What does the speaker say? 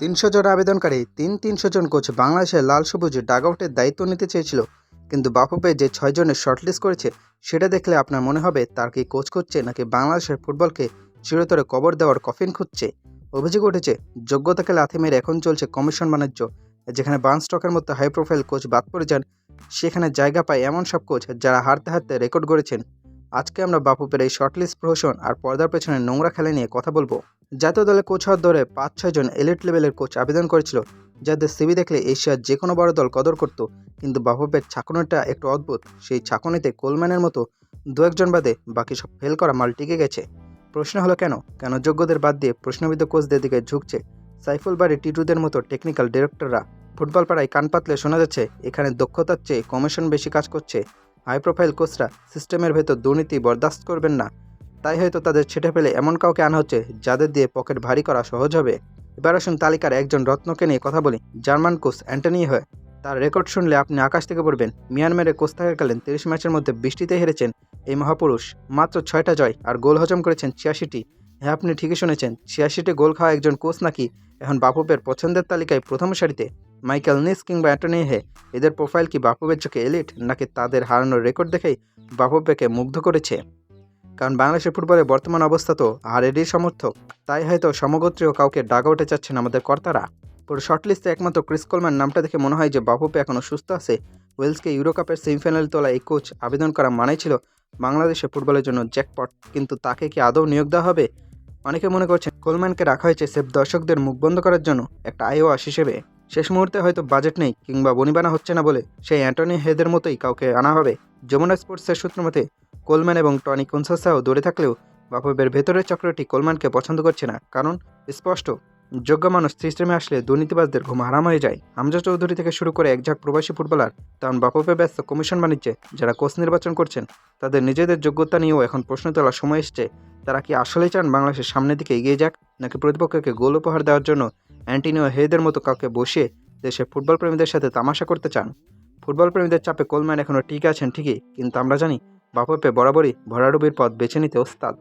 ৩০০ জন আবেদনকারী ৩০০ জন কোচ বাংলাদেশের লাল সবুজ ডাগআউটের দায়িত্ব নিতে চেয়েছিল, কিন্তু বাফুফে যে ৬ জনের শর্টলিস্ট করেছে সেটা দেখলে আপনার মনে হবে তার কি কোচ খুঁজছে নাকি বাংলাদেশের ফুটবলকে চিরতরে কবর দেওয়ার কফিন খুঁজছে। অভিযোগ উঠেছে যোগ্যতাকে লাথি মেরে এখন চলছে কমিশন বাণিজ্য, যেখানে বার্নস্টকের মতো হাই প্রোফাইল কোচ বাদ পড়ে যান, সেখানে জায়গা পায় এমন সব কোচ যারা হারতে হারতে রেকর্ড গড়েছেন। আজকে আমরা বাফুফের এই শর্টলিস্ট প্রহসন আর পর্দার পেছনে নোংরা খেলা নিয়ে কথা বলবো। জাতীয় দলে কোচ হওয়ার দৌড়ে ৫-৬ জন এলিট লেভেলের কোচ আবেদন করেছিল, যাদের সিভি দেখলে এশিয়ার যে কোনো বড় দল কদর করত, কিন্তু বাফুফের ছাকনিটা একটু অদ্ভুত। সেই ছাকনিতে কোলম্যানের মতো দু একজন বাদে বাকি সব ফেল করা মাল টিকে গেছে। প্রশ্ন হলো কেন যোগ্যদের বাদ দিয়ে প্রশ্নবিদ্ধ কোচদের দিকে ঝুঁকছে সাইফুল বাড়ি টিটুদের মতো টেকনিক্যাল ডিরেক্টররা। ফুটবল পাড়ায় কান পাতলে শোনা যাচ্ছে এখানে দক্ষতার চেয়ে কমিশন বেশি কাজ করছে। হাই প্রোফাইল কোচরা সিস্টেমের ভেতর দুর্নীতি বরদাস্ত করবেন না, তাই হয়তো তাদের ছেটে ফেলে এমন কাউকে আনা হচ্ছে যাদের দিয়ে পকেট ভারী করা সহজ হবে। এবার আসুন তালিকার একজন রত্নকে নিয়ে কথা বলি, জার্মান কোচ অ্যান্টনি হয়ে। তার রেকর্ড শুনলে আপনি আকাশ থেকে পড়বেন। মিয়ানমারে কোচ থাকাকালীন 30 ম্যাচের মধ্যে 20টিতে হেরেছেন এই মহাপুরুষ। মাত্র 6টা জয় আর গোল হজম করেছেন 86টি। হ্যাঁ, আপনি ঠিকই শুনেছেন, 86টি গোল খাওয়া একজন কোচ নাকি এখন বাফুফের পছন্দের তালিকায় প্রথম সারিতে। মাইকেল নিস কিংবা অ্যান্টনি হে, এদের প্রোফাইল কি বাফুফের চোখে এলিট, নাকি তাদের হারানোর রেকর্ড দেখেই বাফুফেকে মুগ্ধ করেছে? কারণ বাংলাদেশের ফুটবলের বর্তমান অবস্থা তো হারেরই সমর্থক, তাই হয়তো সমগোত্রীয় কাউকে ডাগআউটে চাচ্ছেন আমাদের কর্তারা। পুরো শর্টলিস্টে একমাত্র ক্রিস কোলম্যান নামটা দেখে মনে হয় যে বাফুফে এখনও সুস্থ আছে। ওয়েলসকে ইউরোকাপের সেমিফাইনাল তোলা এই কোচ আবেদন করা মানেই ছিল বাংলাদেশের ফুটবলের জন্য জ্যাকপট, কিন্তু তাকে কি আদৌ নিয়োগ দেওয়া হবে? অনেকে মনে করছেন কোলম্যানকে রাখা হয়েছে সেফ দর্শকদের মুখ বন্ধ করার জন্য, একটা আইওয়াস হিসেবে। শেষ মুহূর্তে হয়তো বাজেট নেই কিংবা বনিবানা হচ্ছে না বলে সেই অ্যান্টনি হেদের মতোই কাউকে আনা হবে। যমুনা স্পোর্টসের সূত্র মতে কোলম্যান এবং টনি কনসাসাও দূরে থাকলেও বাফুফের ভেতরের চক্রটি কোলম্যানকে পছন্দ করছে না, কারণ স্পষ্ট যোগ্য মানুষ সিস্টেমে আসলে দুর্নীতিবাজদের ঘুম হারাম হয়ে যায়। হামজা চৌধুরী থেকে শুরু করে একঝাঁক প্রবাসী ফুটবলার তখন বাফুফে ব্যস্ত কমিশন বাণিজ্যে। যারা কোচ নির্বাচন করছেন তাদের নিজেদের যোগ্যতা নিয়েও এখন প্রশ্ন তোলার সময় এসছে। তারা কি আসলেই চান বাংলাদেশের সামনের দিকে এগিয়ে যাক, নাকি প্রতিপক্ষকে গোল উপহার দেওয়ার জন্য অ্যান্টনিও হেদের মতো কাউকে বসিয়ে দেশের ফুটবল প্রেমীদের সাথে তামাশা করতে চান? ফুটবল প্রেমীদের চাপে কোলম্যান এখনও ঠিক আছেন ঠিকই, কিন্তু আমরা জানি বাফুফে বরাবরই ভরাডুবির পথ বেছে নিতে ওস্তাদ।